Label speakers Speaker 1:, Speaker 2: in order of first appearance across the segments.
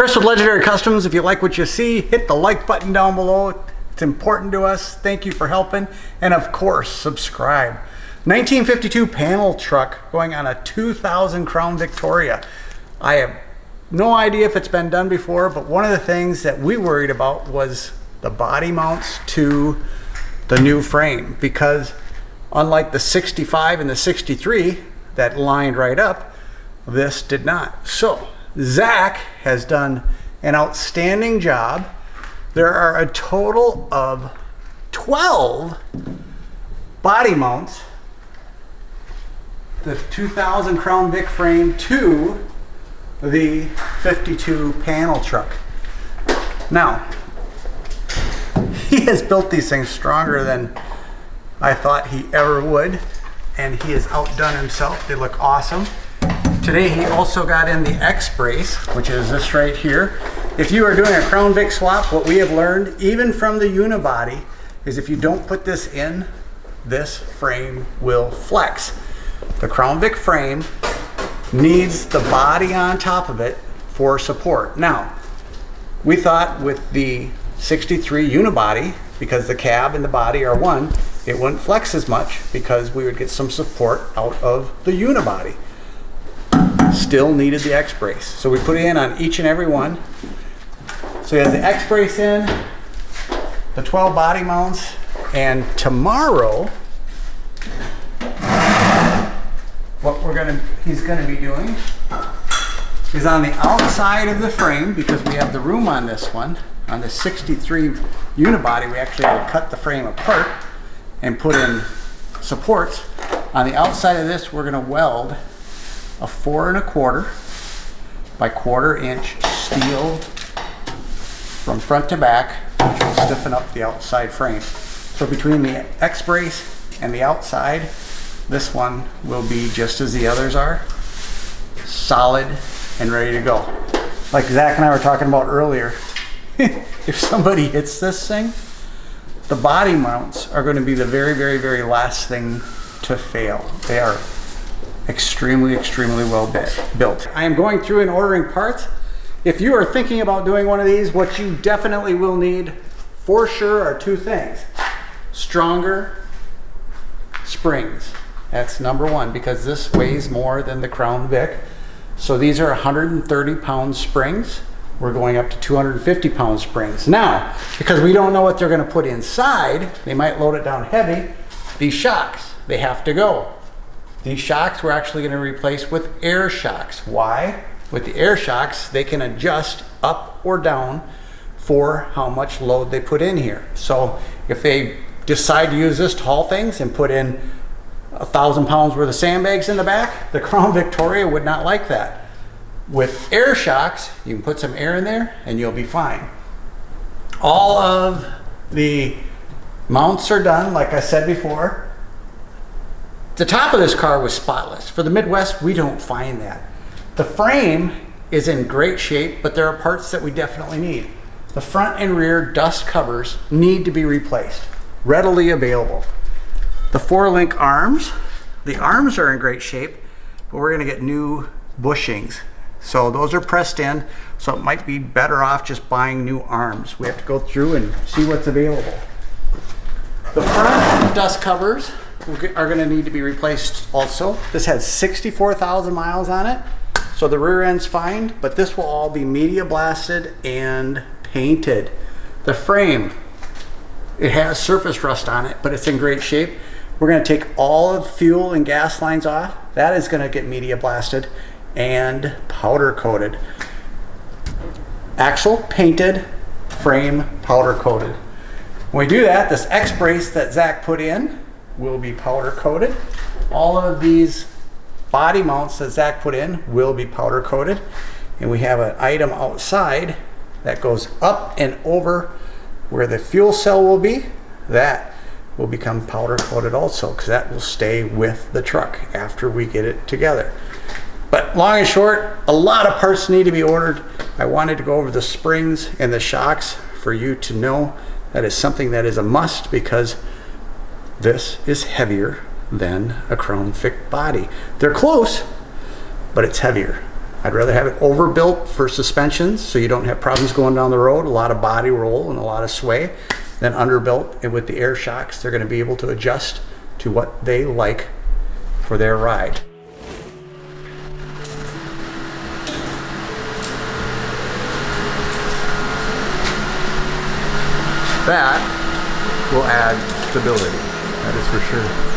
Speaker 1: Chris with Legendary Customs. If you like what you see, hit the like button down below. It's important to us. Thank you for helping. And of course, subscribe. 1952 panel truck going on a 2000 Crown Victoria. I have no idea if it's been done before, but one of the things that we worried about was the body mounts to the new frame, because unlike the 65 and the 63 that lined right up, this did not. So Zack has done an outstanding job. There are a total of 12 body mounts, the 2000 Crown Vic frame to the 52 panel truck. Now, he has built these things stronger than I thought he ever would, and he has outdone himself. They look awesome. Today he also got in the X brace, which is this right here. If you are doing a Crown Vic swap, what we have learned, even from the unibody, is if you don't put this in, this frame will flex. The Crown Vic frame needs the body on top of it for support. Now, we thought with the 63 unibody, because the cab and the body are one, it wouldn't flex as much because we would get some support out of the unibody. Still needed the X brace, so we put it in on each and every one. So he has the X brace in, the 12 body mounts, and tomorrow what he's gonna be doing is on the outside of the frame, because we have the room on this one. On the 63 unibody, we actually had to cut the frame apart and put in supports. On the outside of this, we're gonna weld a 4 1/4 by 1/4 inch steel from front to back, which will stiffen up the outside frame. So between the X brace and the outside, this one will be just as the others are, solid and ready to go. Like Zach and I were talking about earlier, if somebody hits this thing, the body mounts are going to be the very, very, very last thing to fail. They are extremely, extremely well built. I am going through and ordering parts. If you are thinking about doing one of these, what you definitely will need for sure are two things: stronger springs. That's number one, because this weighs more than the Crown Vic. So these are 130 pound springs. We're going up to 250 pound springs. Now, because we don't know what they're going to put inside, they might load it down heavy. These shocks, they have to go. These shocks we're actually going to replace with air shocks. Why? With the air shocks, they can adjust up or down for how much load they put in here. So if they decide to use this to haul things and put in 1,000 pounds worth of sandbags in the back, the Crown Victoria would not like that. With air shocks, you can put some air in there and you'll be fine. All of the mounts are done, like I said before. The top of this car was spotless. For the Midwest, we don't find that. The frame is in great shape, but there are parts that we definitely need. The front and rear dust covers need to be replaced, readily available. The 4-link arms, the arms are in great shape, but we're gonna get new bushings. So those are pressed in, so it might be better off just buying new arms. We have to go through and see what's available. The front dust covers are going to need to be replaced also. This has 64,000 miles on it, so the rear end's fine, but this will all be media blasted and painted. The frame, it has surface rust on it, but it's in great shape. We're going to take all of the fuel and gas lines off. That is going to get media blasted and powder coated. Axle painted, frame powder coated. When we do that, this X brace that Zach put in will be powder coated. All of these body mounts that Zach put in will be powder coated. And we have an item outside that goes up and over where the fuel cell will be. That will become powder coated also, because that will stay with the truck after we get it together. But long and short, a lot of parts need to be ordered. I wanted to go over the springs and the shocks for you to know that is something that is a must, because this is heavier than a Crown Vic body. They're close, but it's heavier. I'd rather have it overbuilt for suspensions so you don't have problems going down the road, a lot of body roll and a lot of sway, than underbuilt. And with the air shocks, they're going to be able to adjust to what they like for their ride. That will add stability, that is for sure.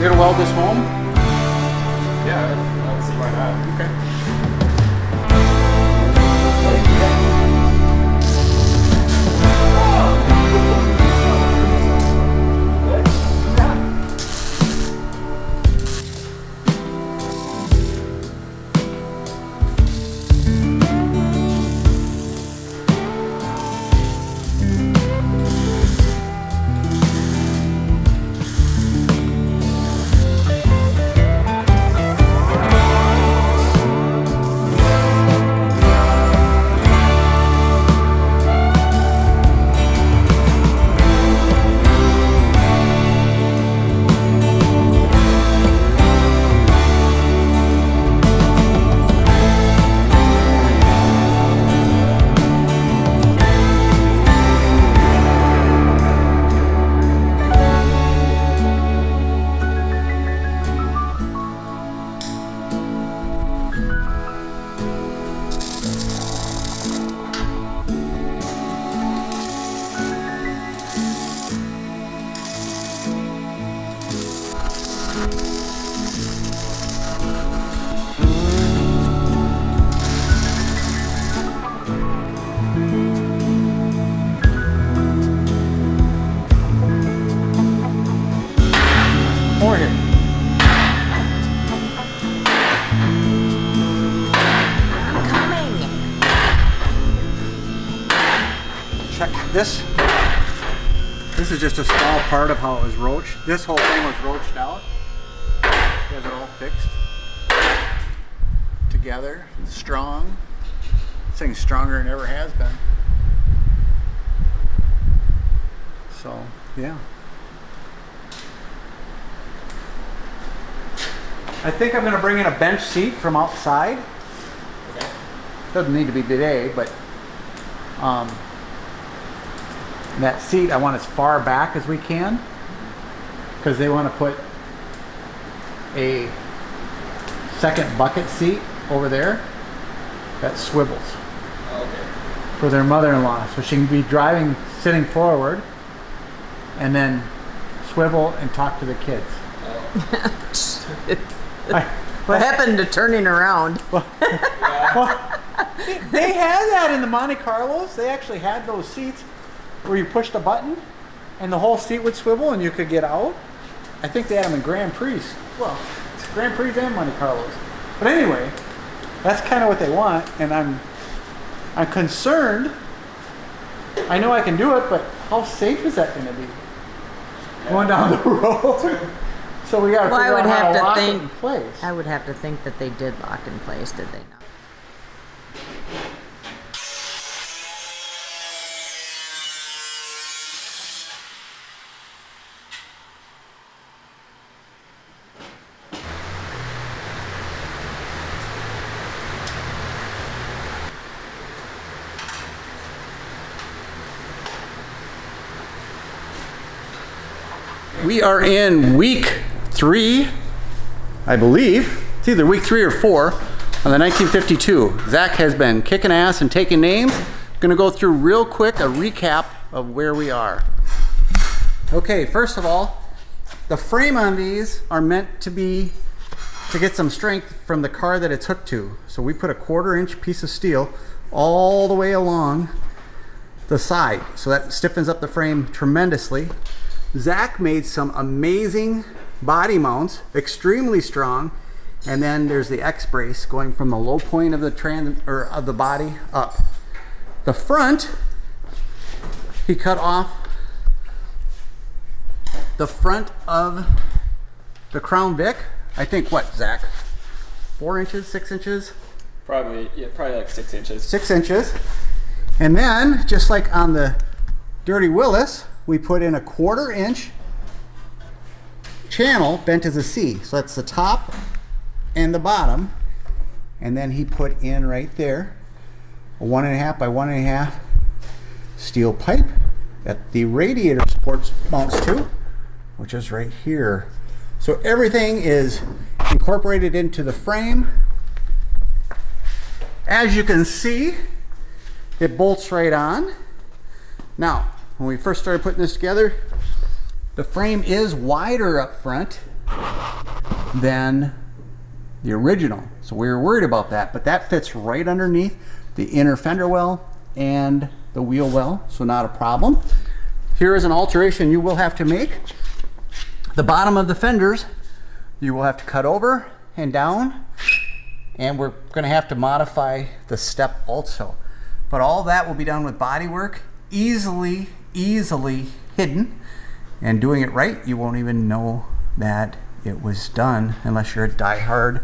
Speaker 1: You're gonna weld this home?
Speaker 2: Yeah, I don't see why not.
Speaker 1: Okay. Check this. This is just a small part of how it was roached. This whole thing was roached out. You guys are all fixed together, strong. This thing's stronger than it ever has been. So, yeah. I think I'm going to bring in a bench seat from outside.
Speaker 2: Okay.
Speaker 1: Doesn't need to be today, but that seat I want as far back as we can, because they want to put a second bucket seat over there that swivels for their mother-in-law, so she can be driving, sitting forward, and then swivel and talk to the kids.
Speaker 3: What happened to turning around?
Speaker 1: Well, they had that in the Monte Carlos. They actually had those seats where you pushed a button and the whole seat would swivel and you could get out. I think they had them in Grand Prix. Well, Grand Prix and Monte Carlos. But anyway, that's kind of what they want, and I'm concerned. I know I can do it, but how safe is that going to be? Going down the road. So we got to figure out how to lock it in place.
Speaker 3: I would have to think that they did lock in place, did they not?
Speaker 1: We are in week 3, I believe. It's either week 3 or 4 on the 1952. Zack has been kicking ass and taking names. Gonna go through real quick a recap of where we are. Okay, first of all, the frame on these are meant to get some strength from the car that it's hooked to. So we put a 1/4-inch piece of steel all the way along the side. So that stiffens up the frame tremendously. Zack made some amazing body mounts, extremely strong. And then there's the X-brace going from the low point of the body up. The front, he cut off the front of the Crown Vic. I think what, Zack? 4 inches, 6 inches?
Speaker 2: Probably, yeah, probably like 6 inches.
Speaker 1: 6 inches. And then, just like on the Dirty Willis, we put in a 1/4-inch channel bent as a C. So that's the top and the bottom. And then he put in right there a 1.5 by 1.5 steel pipe that the radiator supports mounts to, which is right here. So everything is incorporated into the frame. As you can see, it bolts right on. Now, when we first started putting this together, the frame is wider up front than the original. So we were worried about that, but that fits right underneath the inner fender well and the wheel well, so not a problem. Here is an alteration you will have to make. The bottom of the fenders, you will have to cut over and down, and we're gonna have to modify the step also. But all that will be done with body work, easily hidden, and doing it right, you won't even know that it was done unless you're a die-hard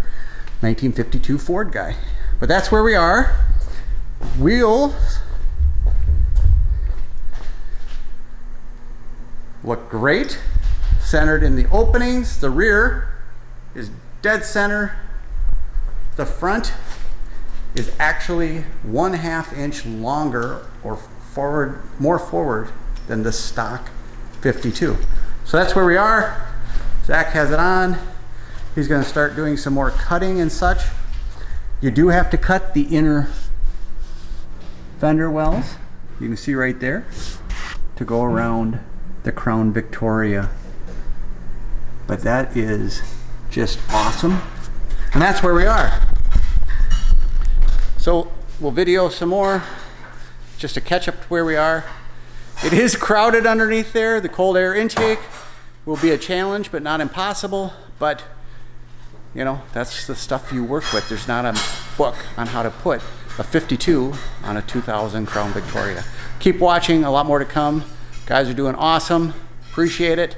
Speaker 1: 1952 Ford guy. But that's where we are. Wheels look great, centered in the openings. The rear is dead center. The front is actually 1/2 inch longer or more forward than the stock 52. So that's where we are. Zack has it on. He's going to start doing some more cutting and such. You do have to cut the inner fender wells. You can see right there to go around the Crown Victoria. But that is just awesome. And that's where we are. So we'll video some more just to catch up to where we are. It is crowded underneath there. The cold air intake will be a challenge, but not impossible. But you know, that's the stuff you work with. There's not a book on how to put a 52 on a 2000 Crown Victoria. Keep watching, a lot more to come. Guys are doing awesome. Appreciate it.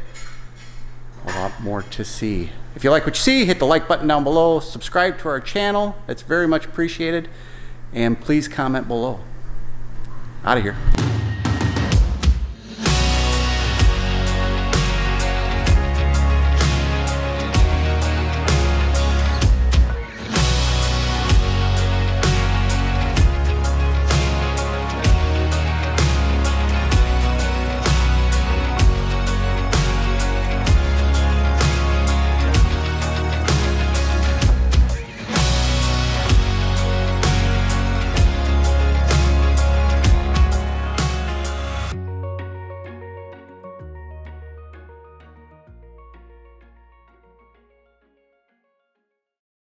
Speaker 1: A lot more to see. If you like what you see, hit the like button down below. Subscribe to our channel. That's very much appreciated. And please comment below. Out of here.